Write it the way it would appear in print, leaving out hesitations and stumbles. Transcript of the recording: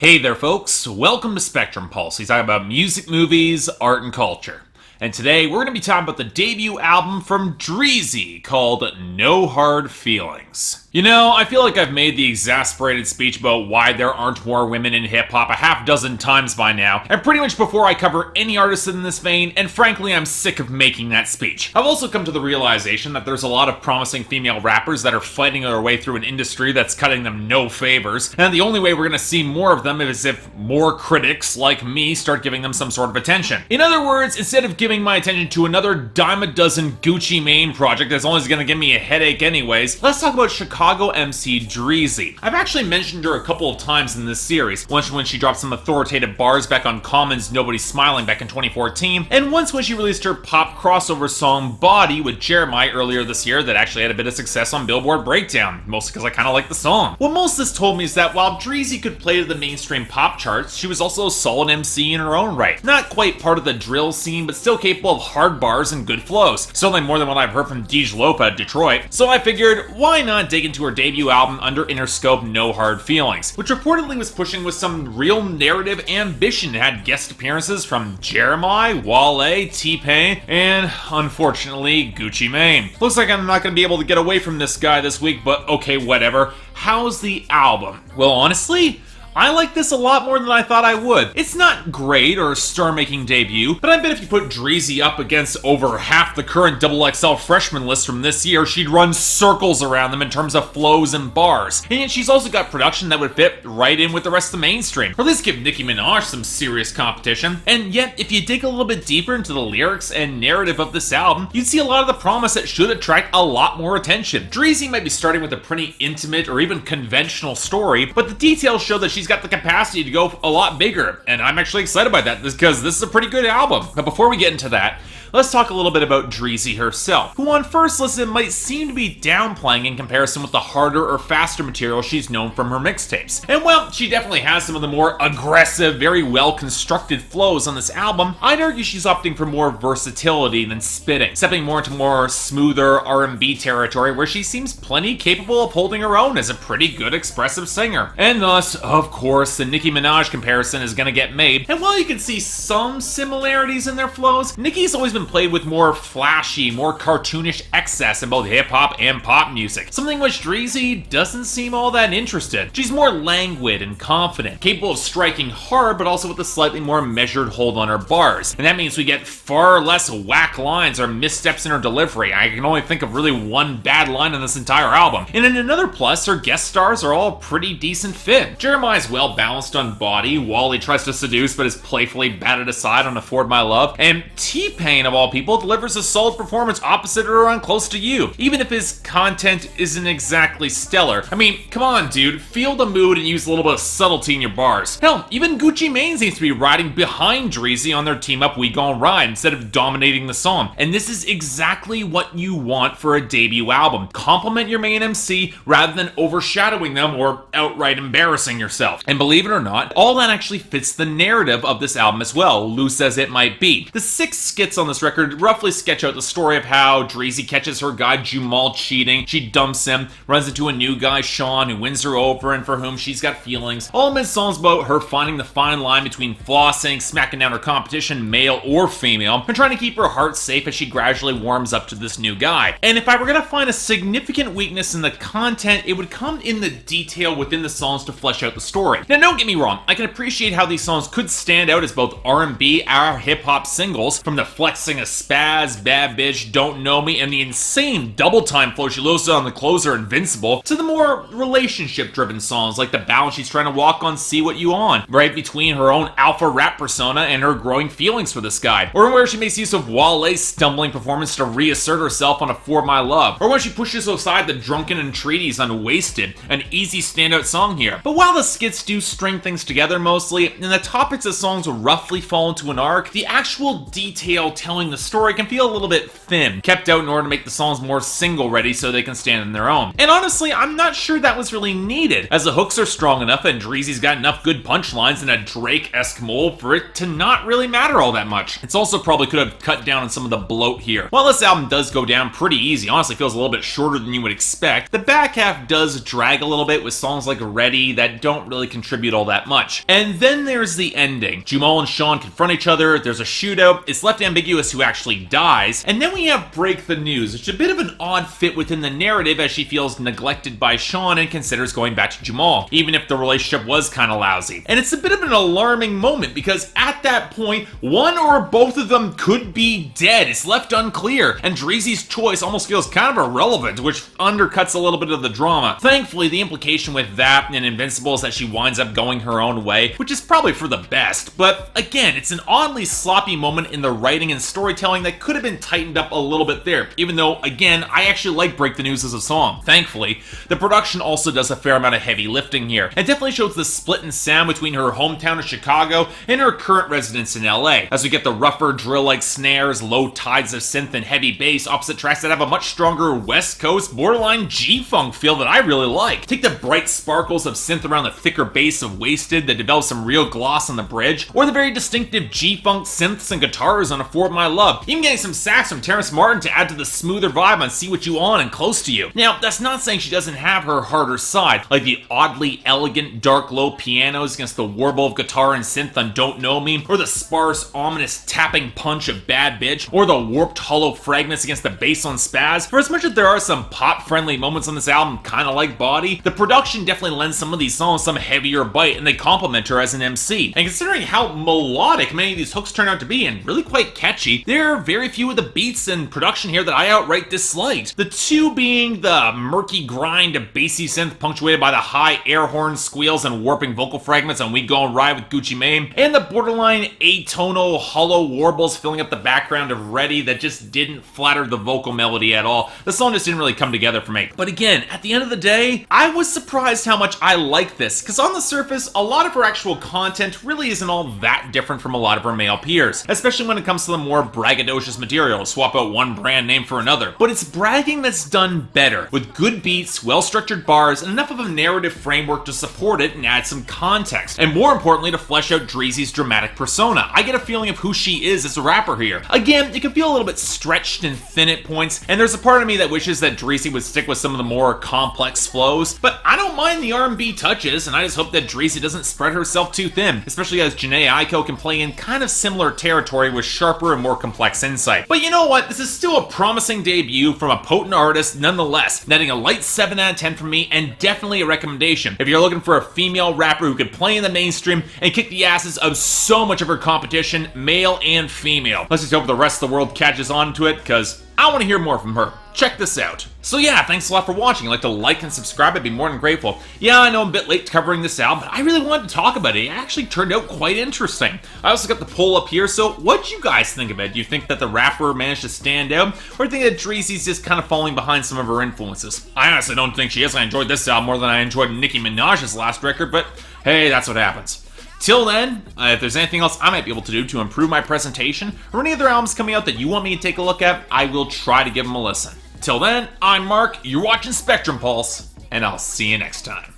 Hey there, folks. Welcome to Spectrum Pulse. We talk about music, movies, art, and culture. And today we're going to be talking about the debut album from Dreezy called No Hard Feelings. You know, I feel like I've made the exasperated speech about why there aren't more women in hip-hop a half dozen times by now, and pretty much before I cover any artist in this vein, and frankly I'm sick of making that speech. I've also come to the realization that there's a lot of promising female rappers that are fighting their way through an industry that's cutting them no favors, and the only way we're gonna see more of them is if more critics like me start giving them some sort of attention. In other words, instead of giving my attention to another dime a dozen Gucci Mane project that's always gonna give me a headache anyways, let's talk about Chicago MC Dreezy. I've actually mentioned her a couple of times in this series, once when she dropped some authoritative bars back on Common's Nobody's Smiling back in 2014, and once when she released her pop crossover song Body with Jeremiah earlier this year that actually had a bit of success on Billboard Breakdown, mostly because I kind of like the song. What most of this told me is that while Dreezy could play to the mainstream pop charts, she was also a solid MC in her own right. Not quite part of the drill scene, but still capable of hard bars and good flows. Certainly more than what I've heard from Dej Loaf at Detroit. So I figured, why not dig into her debut album under Interscope No Hard Feelings, which reportedly was pushing with some real narrative ambition. It had guest appearances from Jeremiah, Wale, T-Pain, and unfortunately Gucci Mane. Looks like I'm not going to be able to get away from this guy this week, but okay, whatever. How's the album? Well, honestly, I like this a lot more than I thought I would. It's not great or a star-making debut, but I bet if you put Dreezy up against over half the current XXL freshman list from this year, she'd run circles around them in terms of flows and bars. And yet she's also got production that would fit right in with the rest of the mainstream, or at least give Nicki Minaj some serious competition. And yet, if you dig a little bit deeper into the lyrics and narrative of this album, you'd see a lot of the promise that should attract a lot more attention. Dreezy might be starting with a pretty intimate or even conventional story, but the details show that she's got the capacity to go a lot bigger, and I'm actually excited about that because this is a pretty good album. But before we get into that, let's talk a little bit about Dreezy herself, who on first listen might seem to be downplaying in comparison with the harder or faster material she's known from her mixtapes. And while she definitely has some of the more aggressive, very well-constructed flows on this album, I'd argue she's opting for more versatility than spitting, stepping more into more smoother R&B territory where she seems plenty capable of holding her own as a pretty good expressive singer. And thus, of course, the Nicki Minaj comparison is gonna get made, and while you can see some similarities in their flows, Nicki's always been played with more flashy, more cartoonish excess in both hip-hop and pop music, something which Dreezy doesn't seem all that interested. She's more languid and confident, capable of striking hard but also with a slightly more measured hold on her bars, and that means we get far less whack lines or missteps in her delivery. I can only think of really one bad line in this entire album. And in another plus, her guest stars are all a pretty decent fit. Jeremiah's well balanced on Body, Wally tries to seduce but is playfully batted aside on Afford My Love, and T-Pain of all people delivers a solid performance opposite her on Close to You, even if his content isn't exactly stellar. I mean, come on dude, feel the mood and use a little bit of subtlety in your bars. Hell, even Gucci Mane seems to be riding behind Dreezy on their team up We Gon' Ride instead of dominating the song, and this is exactly what you want for a debut album. Compliment your main MC rather than overshadowing them or outright embarrassing yourself. And believe it or not, all that actually fits the narrative of this album as well, loose as it might be. The 6 skits on this record roughly sketch out the story of how Dreezy catches her guy Jumal cheating, she dumps him, runs into a new guy Sean who wins her over and for whom she's got feelings. All mid songs about her finding the fine line between flossing, smacking down her competition, male or female, and trying to keep her heart safe as she gradually warms up to this new guy. And if I were gonna find a significant weakness in the content, it would come in the detail within the songs to flesh out the story. Now don't get me wrong, I can appreciate how these songs could stand out as both R&B or hip-hop singles, from the flexing a spaz, bad bitch, don't know me, and the insane double time flow she loads on the closer Invincible, to the more relationship-driven songs like the balance she's trying to walk on See What You On, right between her own alpha rap persona and her growing feelings for this guy, or where she makes use of Wale's stumbling performance to reassert herself on For My Love, or when she pushes aside the drunken entreaties on Wasted, an easy standout song here. But while the skits do string things together mostly, and the topics of songs roughly fall into an arc, the actual detail telling telling the story can feel a little bit thin, kept out in order to make the songs more single-ready so they can stand on their own. And honestly, I'm not sure that was really needed, as the hooks are strong enough and Dreezy's got enough good punchlines in a Drake-esque mold for it to not really matter all that much. It's also probably could have cut down on some of the bloat here. While this album does go down pretty easy, honestly feels a little bit shorter than you would expect, the back half does drag a little bit with songs like Ready that don't really contribute all that much. And then there's the ending. Jamal and Sean confront each other, there's a shootout, it's left ambiguous who actually dies, and then we have Break the News, which is a bit of an odd fit within the narrative as she feels neglected by Sean and considers going back to Jamal, even if the relationship was kind of lousy. And it's a bit of an alarming moment because at that point, one or both of them could be dead. It's left unclear, and Dreezy's choice almost feels kind of irrelevant, which undercuts a little bit of the drama. Thankfully, the implication with that and Invincible is that she winds up going her own way, which is probably for the best, but again, it's an oddly sloppy moment in the writing and storytelling that could have been tightened up a little bit there, even though, again, I actually like Break the News as a song. Thankfully, the production also does a fair amount of heavy lifting here, and definitely shows the split in sound between her hometown of Chicago and her current residence in LA, as we get the rougher drill-like snares, low tides of synth and heavy bass opposite tracks that have a much stronger West Coast, borderline G-funk feel that I really like. Take the bright sparkles of synth around the thicker bass of Wasted that develops some real gloss on the bridge, or the very distinctive G-funk synths and guitars on A For My Love, even getting some sax from Terrace Martin to add to the smoother vibe on See What You On and Close to You. Now, that's not saying she doesn't have her harder side, like the oddly elegant dark low pianos against the warble of guitar and synth on Don't Know Me, or the sparse, ominous tapping punch of Bad Bitch, or the warped hollow fragments against the bass on Spaz. For as much as there are some pop-friendly moments on this album, kinda like Body, the production definitely lends some of these songs some heavier bite, and they complement her as an MC. And considering how melodic many of these hooks turn out to be, and really quite catchy, there are very few of the beats and production here that I outright disliked. The two being the murky grind of bassy synth punctuated by the high air horn squeals and warping vocal fragments on We Gon' Ride with Gucci Mane, and the borderline atonal hollow warbles filling up the background of Ready that just didn't flatter the vocal melody at all. The song just didn't really come together for me. But again, at the end of the day, I was surprised how much I like this, because on the surface, a lot of her actual content really isn't all that different from a lot of her male peers, especially when it comes to the more braggadocious material, swap out one brand name for another. But it's bragging that's done better, with good beats, well-structured bars, and enough of a narrative framework to support it and add some context, and more importantly, to flesh out Dreezy's dramatic persona. I get a feeling of who she is as a rapper here. Again, it can feel a little bit stretched and thin at points, and there's a part of me that wishes that Dreezy would stick with some of the more complex flows, but I don't mind the R&B touches, and I just hope that Dreezy doesn't spread herself too thin, especially as Jhené Aiko can play in kind of similar territory with sharper and more complex insight. But you know what? This is still a promising debut from a potent artist nonetheless, netting a light 7 out of 10 from me, and definitely a recommendation if you're looking for a female rapper who could play in the mainstream and kick the asses of so much of her competition, male and female. Let's just hope the rest of the world catches on to it, because I want to hear more from her. Check this out. So yeah, thanks a lot for watching. If you'd like to like and subscribe, I'd be more than grateful. Yeah, I know I'm a bit late covering this album, but I really wanted to talk about it. It actually turned out quite interesting. I also got the poll up here, so what'd you guys think of it? Do you think that the rapper managed to stand out, or do you think that Dreezy's just kind of falling behind some of her influences? I honestly don't think she is. I enjoyed this album more than I enjoyed Nicki Minaj's last record, but hey, that's what happens. Till then, if there's anything else I might be able to do to improve my presentation, or any other albums coming out that you want me to take a look at, I will try to give them a listen. Till then, I'm Mark, you're watching Spectrum Pulse, and I'll see you next time.